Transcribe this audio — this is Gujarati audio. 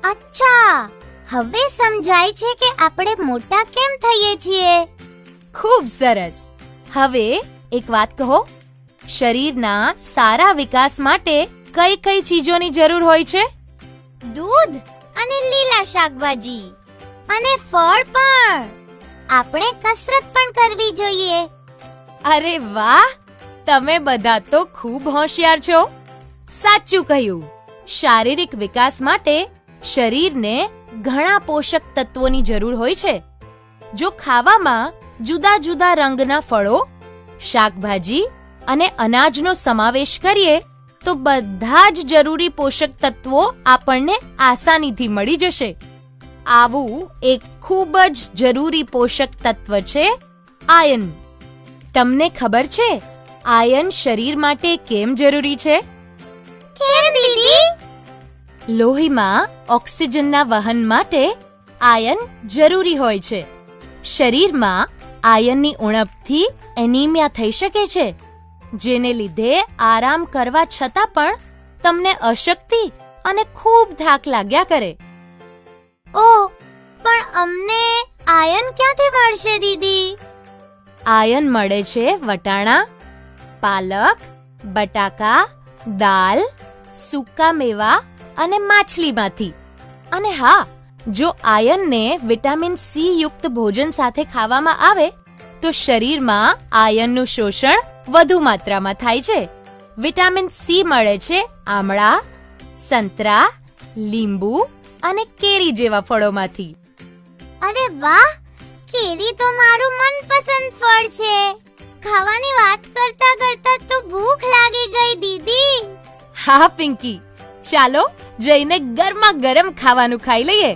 અચ્છા, હવે સમજાય છે કે આપણે મોટા કેમ થઈએ છીએ. ખૂબ સરસ. હવે એક વાત કહો, શરીરના સારા વિકાસ માટે કઈ કઈ ચીજોની જરૂર હોય છે? દૂધ અને લીલા શાકભાજી અને ફળ પણ. આપણે કસરત પણ કરવી જોઈએ. અરે વાહ, તમે બધા તો ખૂબ હોશિયાર છો. સાચું કહ્યું. શારીરિક વિકાસ માટે શરીરને ઘણા પોષક તત્વોની જરૂર હોય છે. જો ખાવામાં જુદા જુદા રંગના ફળો, શાકભાજી અને અનાજનો સમાવેશ કરીએ તો બધા જ જરૂરી પોષક તત્વો આપણને આસાનીથી મળી જશે. આવું એક ખૂબ જ જરૂરી પોષક તત્વ છે આયર્ન. તમને ખબર છે આયર્ન શરીર માટે કેમ જરૂરી છે? કેમ દીદી? લોહીમાં ઓક્સિજનના વહન માટે આયર્ન જરૂરી હોય છે. શરીરમાં આયર્નની ઉણપથી એનિમિયા થઈ શકે છે, જેને લીધે આરામ કરવા છતાં પણ તમને અશક્તિ અને ખૂબ થાક લાગ્યા કરે. ઓહ, પણ અમને આયર્ન ક્યાંથી મળશે દીદી? આયર્ન મળે છે વટાણા, પાલક, બટાકા, દાલ, સૂકા મેવા અને માછલીમાંથી. અને હા, જો આયર્નને વિટામિન સી યુક્ત ભોજન સાથે ખાવામાં આવે તો શરીરમાં આયર્નનું શોષણ વધુ માત્રામાં થાય છે. વિટામિન સી મળે છે આમળા, સંતરા, લીંબુ અને કેરી જેવા ફળોમાંથી. અરે વાહ, કેરી તો મારું મનપસંદ ફળ છે. ખાવાની વાત કરતા કરતા તો ભૂખ લાગી ગઈ દીદી. હા પિંકી, ચાલો જઈને ગરમા ગરમ ખાવાનું ખાઈ લઈએ.